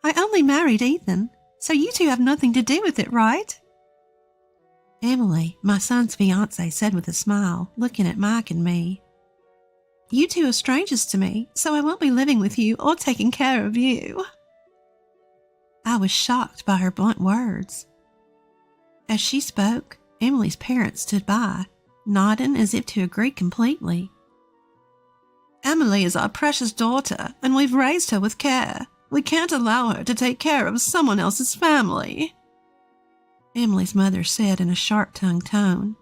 I only married Ethan, so you two have nothing to do with it, right? Emily, my son's fiancé, said with a smile, looking at Mike and me. You two are strangers to me, so I won't be living with you or taking care of you. I was shocked by her blunt words. As she spoke, Emily's parents stood by, nodding as if to agree completely. Emily is our precious daughter, and we've raised her with care. We can't allow her to take care of someone else's family, Emily's mother said in a sharp-tongued tone.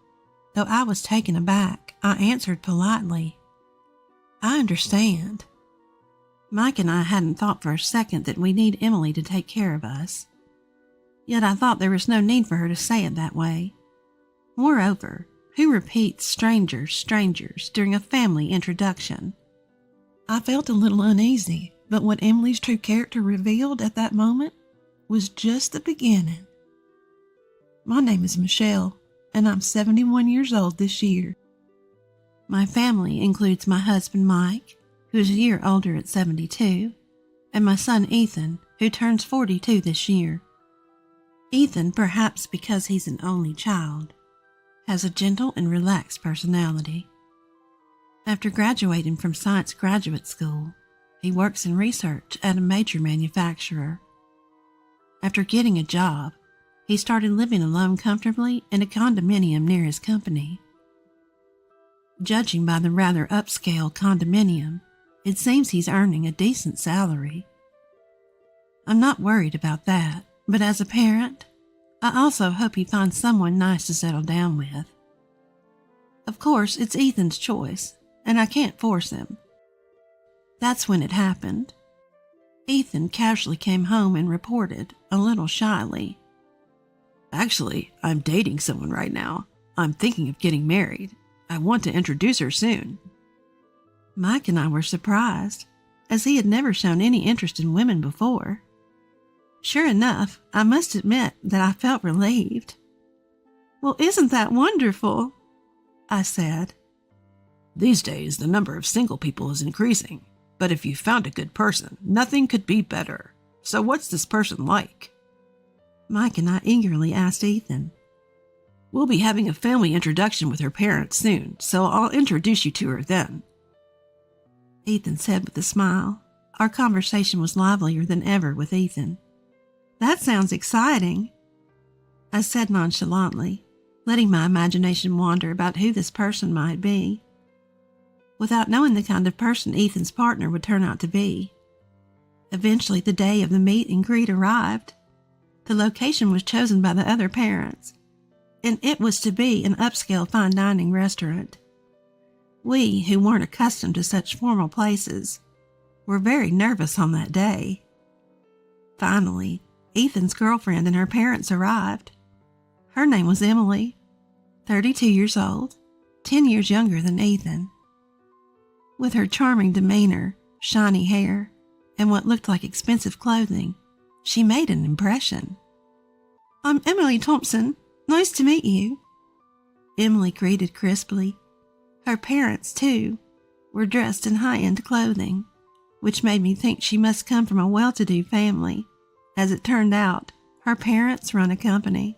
Though I was taken aback, I answered politely, I understand. Mike and I hadn't thought for a second that we need Emily to take care of us. Yet I thought there was no need for her to say it that way. Moreover, who repeats strangers during a family introduction? I felt a little uneasy, but what Emily's true character revealed at that moment was just the beginning. My name is Michelle, and I'm 71 years old this year. My family includes my husband Mike, who is a year older at 72, and my son Ethan, who turns 42 this year. Ethan, perhaps because he's an only child, has a gentle and relaxed personality. After graduating from science graduate school, he works in research at a major manufacturer. After getting a job, he started living alone comfortably in a condominium near his company. Judging by the rather upscale condominium, it seems he's earning a decent salary. I'm not worried about that, but as a parent, I also hope he finds someone nice to settle down with. Of course, it's Ethan's choice, and I can't force him. That's when it happened. Ethan casually came home and reported, a little shyly, Actually, I'm dating someone right now. I'm thinking of getting married. I want to introduce her soon. Mike and I were surprised, as he had never shown any interest in women before. Sure enough, I must admit that I felt relieved. Well, isn't that wonderful? I said. These days, the number of single people is increasing, but if you found a good person, nothing could be better. So what's this person like? Mike and I eagerly asked Ethan. We'll be having a family introduction with her parents soon, so I'll introduce you to her then. Ethan said with a smile. Our conversation was livelier than ever with Ethan. That sounds exciting, I said nonchalantly, letting my imagination wander about who this person might be, without knowing the kind of person Ethan's partner would turn out to be. Eventually, the day of the meet and greet arrived. The location was chosen by the other parents, and it was to be an upscale fine dining restaurant. We, who weren't accustomed to such formal places, were very nervous on that day. Finally, Ethan's girlfriend and her parents arrived. Her name was Emily, 32 years old, 10 years younger than Ethan. With her charming demeanor, shiny hair, and what looked like expensive clothing, she made an impression. I'm Emily Thompson. Nice to meet you, Emily greeted crisply. Her parents, too, were dressed in high-end clothing, which made me think she must come from a well-to-do family. As it turned out, her parents run a company,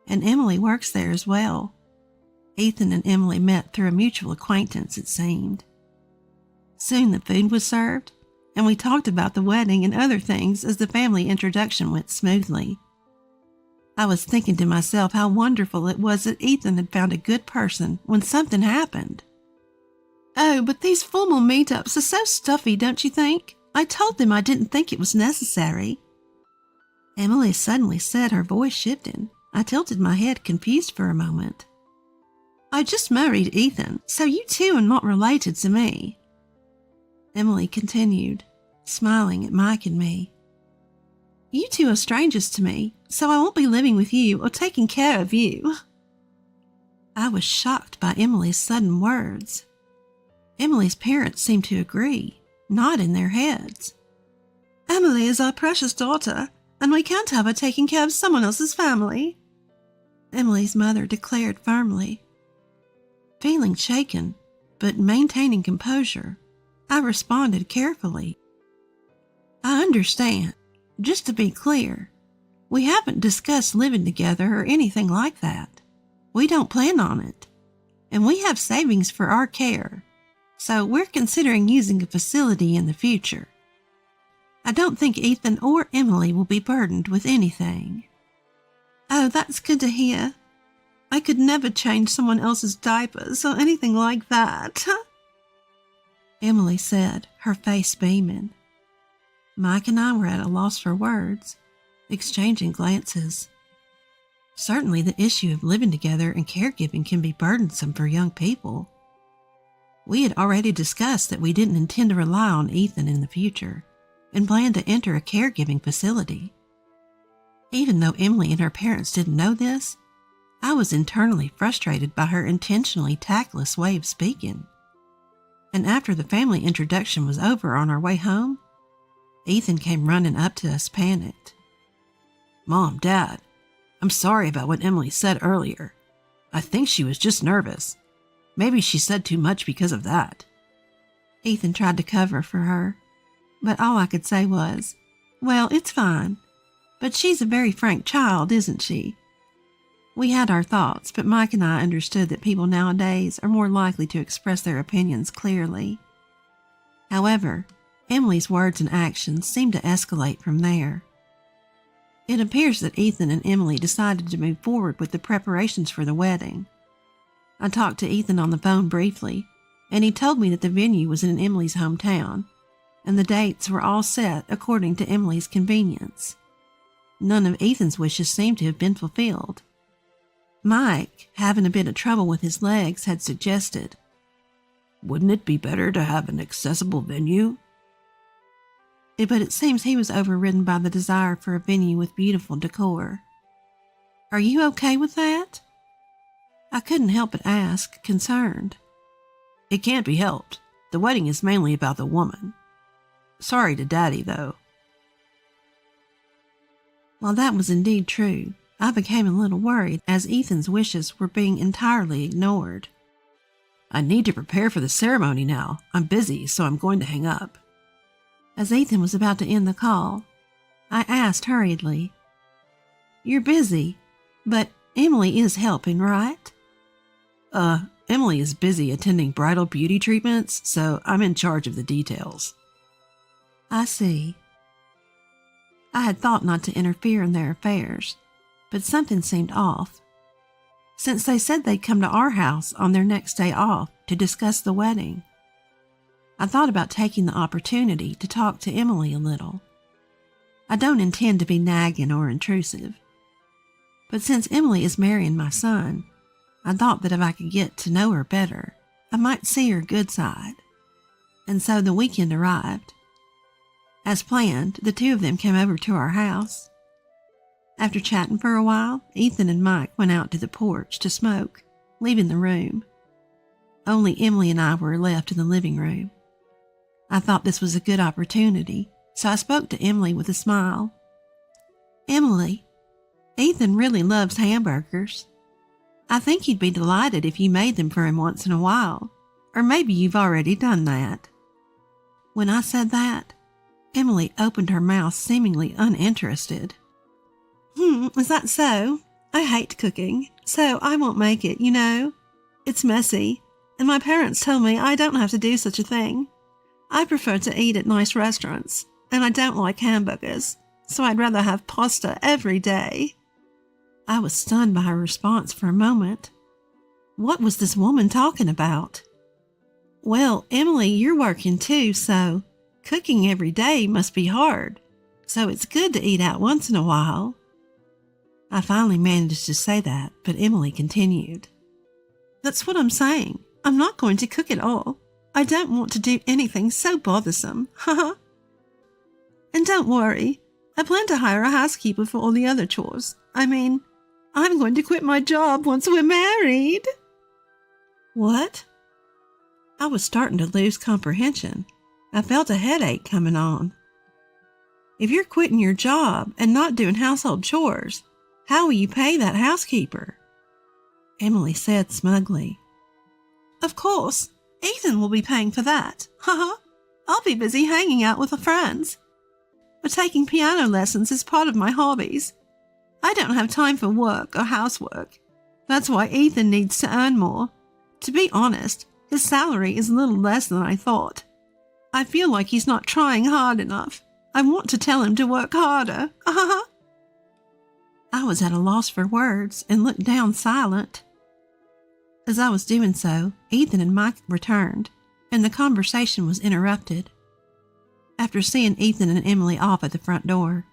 and Emily works there as well. Ethan and Emily met through a mutual acquaintance, it seemed. Soon the food was served, and we talked about the wedding and other things as the family introduction went smoothly. I was thinking to myself how wonderful it was that Ethan had found a good person when something happened. Oh, but these formal meetups are so stuffy, don't you think? I told them I didn't think it was necessary. Emily suddenly said, her voice shifting. I tilted my head, confused for a moment. I just married Ethan, so you two are not related to me. Emily continued, smiling at Mike and me. You two are strangers to me, so I won't be living with you or taking care of you. I was shocked by Emily's sudden words. Emily's parents seemed to agree, nodding their heads. Emily is our precious daughter, and we can't have her taking care of someone else's family, Emily's mother declared firmly. Feeling shaken, but maintaining composure, I responded carefully. I understand. Just to be clear, we haven't discussed living together or anything like that. We don't plan on it. And we have savings for our care, so we're considering using a facility in the future. I don't think Ethan or Emily will be burdened with anything." "Oh, that's good to hear. I could never change someone else's diapers or anything like that," Emily said, her face beaming. Mike and I were at a loss for words, exchanging glances. Certainly the issue of living together and caregiving can be burdensome for young people. We had already discussed that we didn't intend to rely on Ethan in the future and planned to enter a caregiving facility. Even though Emily and her parents didn't know this, I was internally frustrated by her intentionally tactless way of speaking. And after the family introduction was over on our way home, Ethan came running up to us panicked. "Mom, Dad, I'm sorry about what Emily said earlier. I think she was just nervous. Maybe she said too much because of that." Ethan tried to cover for her, but all I could say was, "Well, it's fine. But she's a very frank child, isn't she?" We had our thoughts, but Mike and I understood that people nowadays are more likely to express their opinions clearly. However, Emily's words and actions seemed to escalate from there. It appears that Ethan and Emily decided to move forward with the preparations for the wedding. I talked to Ethan on the phone briefly, and he told me that the venue was in Emily's hometown, and the dates were all set according to Emily's convenience. None of Ethan's wishes seemed to have been fulfilled. Mike, having a bit of trouble with his legs, had suggested, "Wouldn't it be better to have an accessible venue?" But it seems he was overridden by the desire for a venue with beautiful decor. "Are you okay with that?" I couldn't help but ask, concerned. "It can't be helped. The wedding is mainly about the woman. Sorry to Daddy, though." While that was indeed true, I became a little worried as Ethan's wishes were being entirely ignored. "I need to prepare for the ceremony now. I'm busy, so I'm going to hang up." As Ethan was about to end the call, I asked hurriedly, "You're busy, but Emily is helping, right?" Emily is busy attending bridal beauty treatments, so I'm in charge of the details." "I see." I had thought not to interfere in their affairs, but something seemed off. Since they said they'd come to our house on their next day off to discuss the wedding, I thought about taking the opportunity to talk to Emily a little. I don't intend to be nagging or intrusive, but since Emily is marrying my son, I thought that if I could get to know her better, I might see her good side. And so the weekend arrived. As planned, the two of them came over to our house. After chatting for a while, Ethan and Mike went out to the porch to smoke, leaving the room. Only Emily and I were left in the living room. I thought this was a good opportunity, so I spoke to Emily with a smile. "Emily, Ethan really loves hamburgers. I think he'd be delighted if you made them for him once in a while, or maybe you've already done that." When I said that, Emily opened her mouth seemingly uninterested. Is that so? I hate cooking, so I won't make it, you know. It's messy, and my parents told me I don't have to do such a thing. I prefer to eat at nice restaurants, and I don't like hamburgers, so I'd rather have pasta every day." I was stunned by her response for a moment. What was this woman talking about? "Well, Emily, you're working too, so cooking every day must be hard, so it's good to eat out once in a while." I finally managed to say that, but Emily continued. "That's what I'm saying. I'm not going to cook at all. I don't want to do anything so bothersome. Haha. And don't worry, I plan to hire a housekeeper for all the other chores. I mean, I'm going to quit my job once we're married." What? I was starting to lose comprehension. I felt a headache coming on. "If you're quitting your job and not doing household chores, how will you pay that housekeeper?" Emily said smugly. "Of course, Ethan will be paying for that. Haha. I'll be busy hanging out with the friends." but taking piano lessons is part of my hobbies. I don't have time for work or housework. That's why Ethan needs to earn more. To be honest, his salary is a little less than I thought. I feel like he's not trying hard enough. I want to tell him to work harder. I was at a loss for words and looked down silent. As I was doing so, Ethan and Mike returned, and the conversation was interrupted. After seeing Ethan and Emily off at the front door,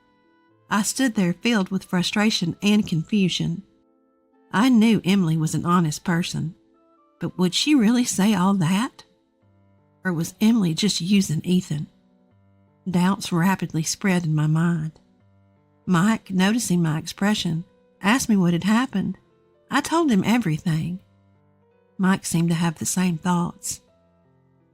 I stood there filled with frustration and confusion. I knew Emily was an honest person, but would she really say all that? Or was Emily just using Ethan? Doubts rapidly spread in my mind. Mike, noticing my expression, asked me what had happened. I told him everything. Mike seemed to have the same thoughts.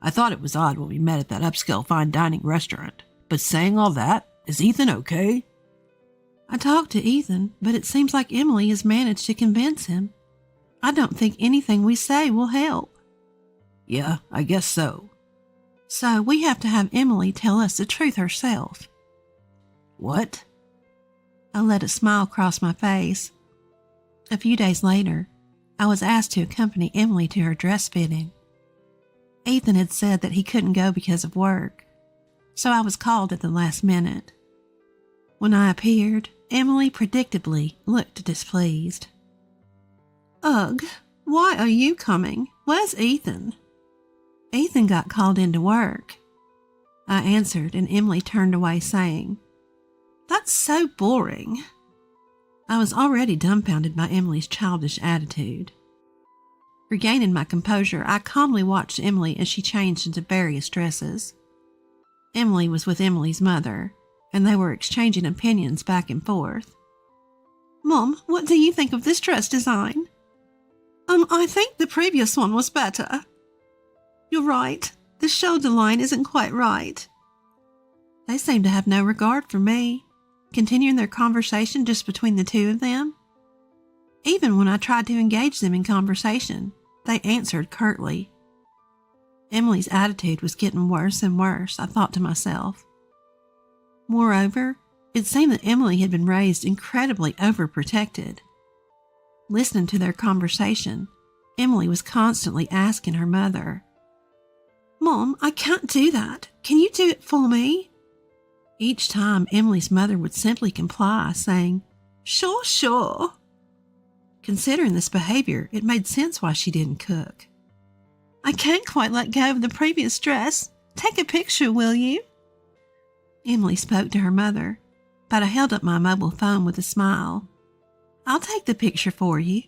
I thought it was odd when we met at that upscale fine dining restaurant, but saying all that, is Ethan okay? I talked to Ethan, but it seems like Emily has managed to convince him. I don't think anything we say will help. Yeah, I guess so. So we have to have Emily tell us the truth herself. What? I let a smile cross my face. A few days later, I was asked to accompany Emily to her dress fitting. Ethan had said that he couldn't go because of work, so I was called at the last minute. When I appeared, Emily predictably looked displeased. Ugh, why are you coming? Where's Ethan? Ethan got called into work. I answered, and Emily turned away saying, That's so boring. I was already dumbfounded by Emily's childish attitude. Regaining my composure, I calmly watched Emily as she changed into various dresses. Emily was with Emily's mother, and they were exchanging opinions back and forth. Mom, what do you think of this dress design? I think the previous one was better. You're right. The shoulder line isn't quite right. They seemed to have no regard for me, continuing their conversation just between the two of them. Even when I tried to engage them in conversation, they answered curtly. Emily's attitude was getting worse and worse, I thought to myself. Moreover, it seemed that Emily had been raised incredibly overprotected. Listening to their conversation, Emily was constantly asking her mother, Mom, I can't do that. Can you do it for me? Each time, Emily's mother would simply comply, saying, Sure, sure. Considering this behavior, it made sense why she didn't cook. I can't quite let go of the previous dress. Take a picture, will you? Emily spoke to her mother, but I held up my mobile phone with a smile. I'll take the picture for you.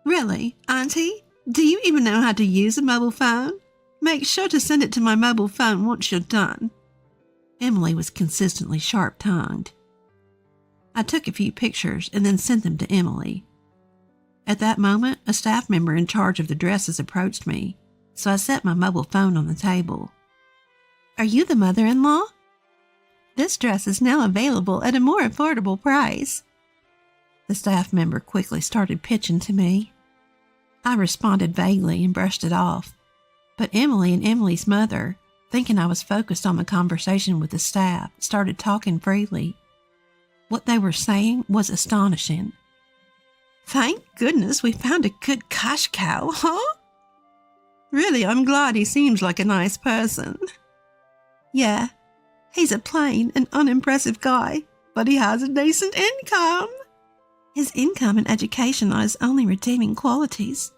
Really, Auntie? Do you even know how to use a mobile phone? Make sure to send it to my mobile phone once you're done. Emily was consistently sharp-tongued. I took a few pictures and then sent them to Emily. At that moment, a staff member in charge of the dresses approached me, so I set my mobile phone on the table. Are you the mother-in-law? This dress is now available at a more affordable price. The staff member quickly started pitching to me. I responded vaguely and brushed it off, but Emily and Emily's mother, thinking I was focused on the conversation with the staff, started talking freely. What they were saying was astonishing. Thank goodness we found a good cash cow, huh? Really, I'm glad he seems like a nice person. Yeah, he's a plain and unimpressive guy, but he has a decent income. His income and education are his only redeeming qualities.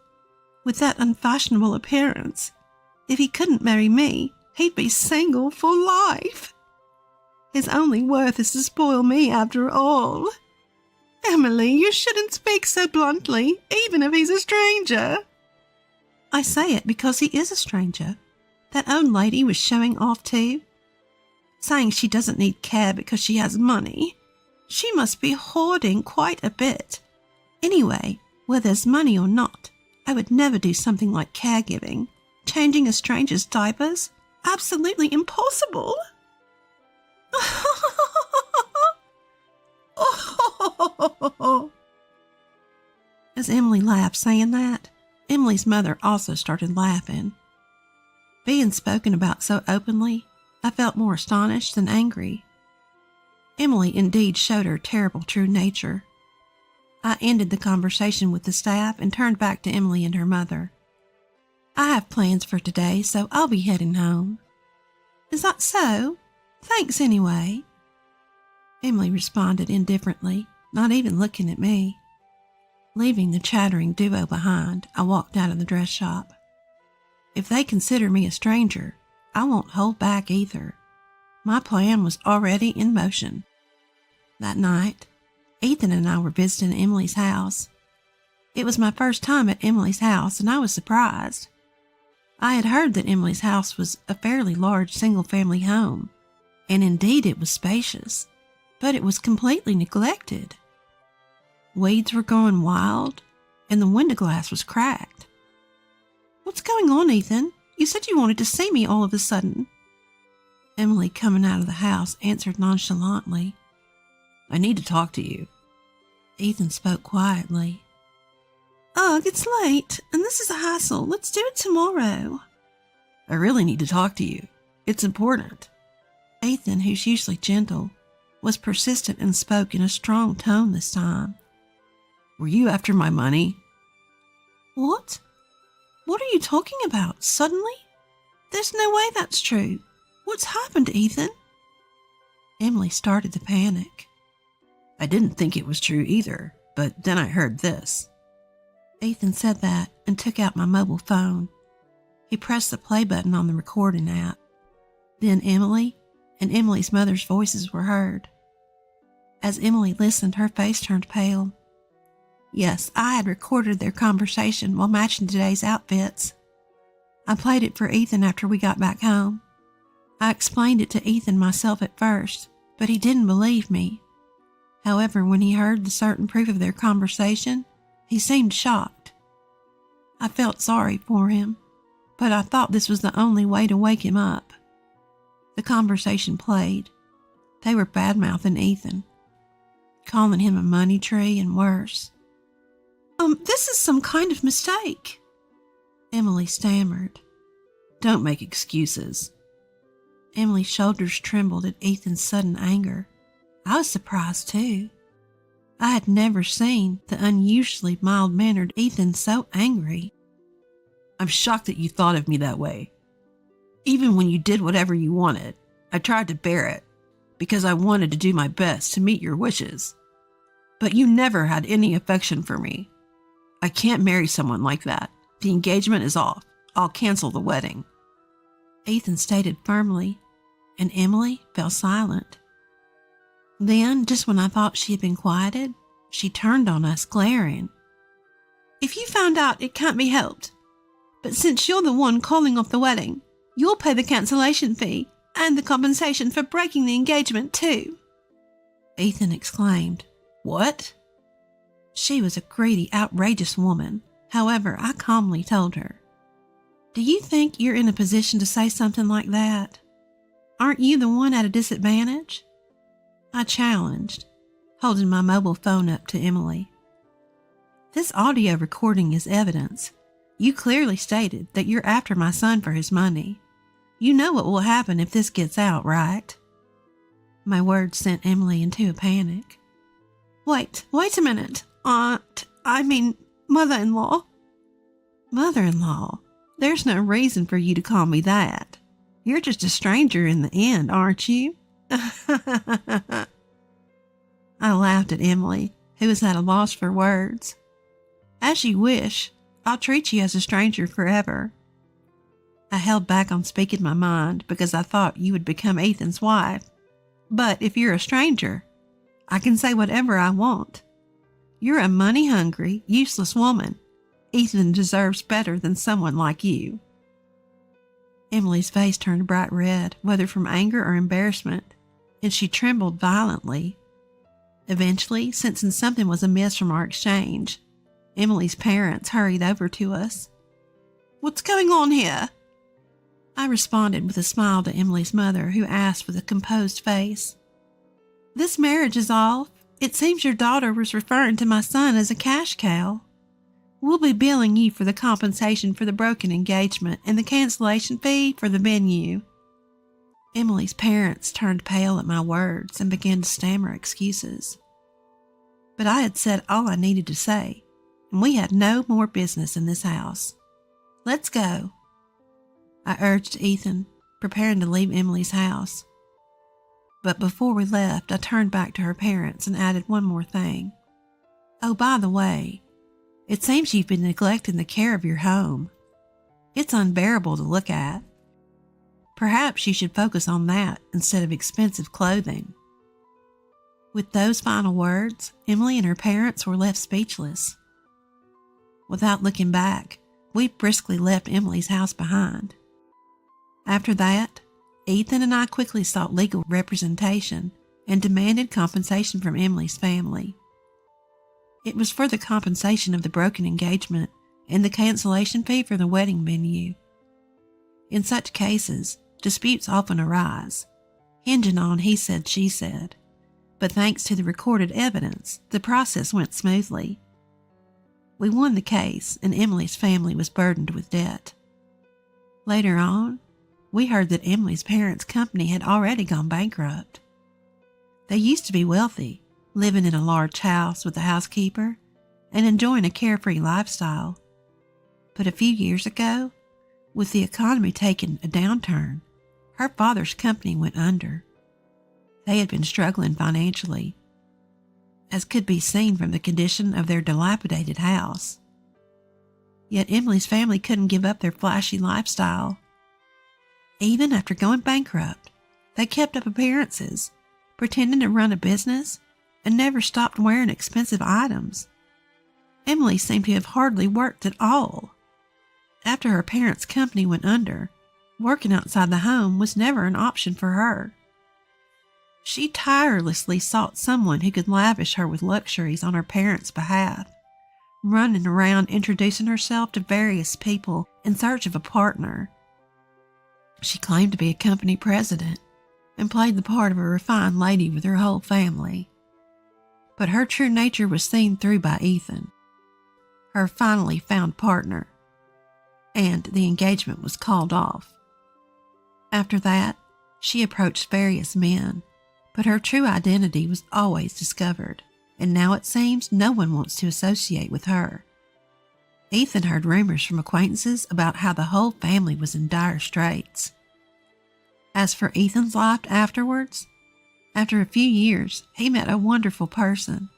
With that unfashionable appearance, if he couldn't marry me, he'd be single for life. His only worth is to spoil me after all. Emily, you shouldn't speak so bluntly, even if he's a stranger. I say it because he is a stranger. That old lady was showing off too, saying she doesn't need care because she has money. She must be hoarding quite a bit. Anyway, whether there's money or not, I would never do something like caregiving. Changing a stranger's diapers? Absolutely impossible. As Emily laughed saying that, Emily's mother also started laughing. Being spoken about so openly, I felt more astonished than angry. Emily indeed showed her terrible true nature. I ended the conversation with the staff and turned back to Emily and her mother. I have plans for today, so I'll be heading home. Is that so? Thanks anyway. Emily responded indifferently, not even looking at me. Leaving the chattering duo behind, I walked out of the dress shop. If they consider me a stranger, I won't hold back either. My plan was already in motion. That night, Ethan and I were visiting Emily's house. It was my first time at Emily's house, and I was surprised. I had heard that Emily's house was a fairly large single-family home, and indeed it was spacious, but it was completely neglected. Weeds were growing wild, and the window glass was cracked. What's going on, Ethan? You said you wanted to see me all of a sudden. Emily, coming out of the house, answered nonchalantly. I need to talk to you. Ethan spoke quietly. Ugh, it's late, and this is a hassle. Let's do it tomorrow. I really need to talk to you. It's important. Ethan, who's usually gentle, was persistent and spoke in a strong tone this time. Were you after my money? What? What are you talking about? Suddenly? There's no way that's true. What's happened, Ethan? Emily started to panic. I didn't think it was true either, but then I heard this. Ethan said that and took out my mobile phone. He pressed the play button on the recording app. Then Emily and Emily's mother's voices were heard. As Emily listened, her face turned pale. Yes, I had recorded their conversation while matching today's outfits. I played it for Ethan after we got back home. I explained it to Ethan myself at first, but he didn't believe me. However, when he heard the certain proof of their conversation, he seemed shocked. I felt sorry for him, but I thought this was the only way to wake him up. The conversation played. They were bad-mouthing Ethan, calling him a money tree and worse. This is some kind of mistake, Emily stammered. Don't make excuses. Emily's shoulders trembled at Ethan's sudden anger. I was surprised too. I had never seen the unusually mild-mannered Ethan so angry. I'm shocked that you thought of me that way. Even when you did whatever you wanted, I tried to bear it because I wanted to do my best to meet your wishes. But you never had any affection for me. I can't marry someone like that. The engagement is off. I'll cancel the wedding. Ethan stated firmly, and Emily fell silent. Then, just when I thought she had been quieted, she turned on us, glaring. If you found out, it can't be helped. But since you're the one calling off the wedding, you'll pay the cancellation fee and the compensation for breaking the engagement too. Ethan exclaimed. What? She was a greedy, outrageous woman. However, I calmly told her, Do you think you're in a position to say something like that? Aren't you the one at a disadvantage? I challenged, holding my mobile phone up to Emily. This audio recording is evidence. You clearly stated that you're after my son for his money. You know what will happen if this gets out, right? My words sent Emily into a panic. Wait a minute. Mother-in-law. Mother-in-law? There's no reason for you to call me that. You're just a stranger in the end, aren't you? I laughed at Emily, who was at a loss for words. As you wish. I'll treat you as a stranger forever. I held back on speaking my mind because I thought you would become Ethan's wife. But if you're a stranger, I can say whatever I want. You're a money-hungry, useless woman. Ethan deserves better than someone like you. Emily's face turned bright red, whether from anger or embarrassment, and she trembled violently. Eventually, sensing something was amiss from our exchange, Emily's parents hurried over to us. What's going on here? I responded with a smile to Emily's mother, who asked with a composed face. This marriage is off. It seems your daughter was referring to my son as a cash cow. We'll be billing you for the compensation for the broken engagement and the cancellation fee for the venue. Emily's parents turned pale at my words and began to stammer excuses. But I had said all I needed to say, and we had no more business in this house. Let's go, I urged Ethan, preparing to leave Emily's house. But before we left, I turned back to her parents and added one more thing. Oh, by the way, it seems you've been neglecting the care of your home. It's unbearable to look at. Perhaps you should focus on that instead of expensive clothing. With those final words, Emily and her parents were left speechless. Without looking back, we briskly left Emily's house behind. After that, Ethan and I quickly sought legal representation and demanded compensation from Emily's family. It was for the compensation of the broken engagement and the cancellation fee for the wedding venue. In such cases, disputes often arise, hinging on he said, she said, but thanks to the recorded evidence, the process went smoothly. We won the case, and Emily's family was burdened with debt. Later on, we heard that Emily's parents' company had already gone bankrupt. They used to be wealthy, living in a large house with a housekeeper and enjoying a carefree lifestyle. But a few years ago, with the economy taking a downturn, her father's company went under. They had been struggling financially, as could be seen from the condition of their dilapidated house. Yet Emily's family couldn't give up their flashy lifestyle. Even after going bankrupt, they kept up appearances, pretending to run a business, and never stopped wearing expensive items. Emily seemed to have hardly worked at all. After her parents' company went under, working outside the home was never an option for her. She tirelessly sought someone who could lavish her with luxuries on her parents' behalf, running around introducing herself to various people in search of a partner. She claimed to be a company president and played the part of a refined lady with her whole family. But her true nature was seen through by Ethan, her finally found partner, and the engagement was called off. After that, she approached various men, but her true identity was always discovered, and now it seems no one wants to associate with her. Ethan heard rumors from acquaintances about how the whole family was in dire straits. As for Ethan's life afterwards, after a few years, he met a wonderful person,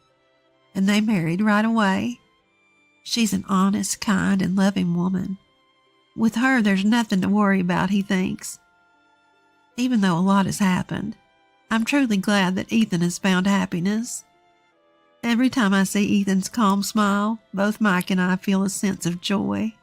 and they married right away. She's an honest, kind, and loving woman. With her, there's nothing to worry about, he thinks. Even though a lot has happened, I'm truly glad that Ethan has found happiness. Every time I see Ethan's calm smile, both Mike and I feel a sense of joy.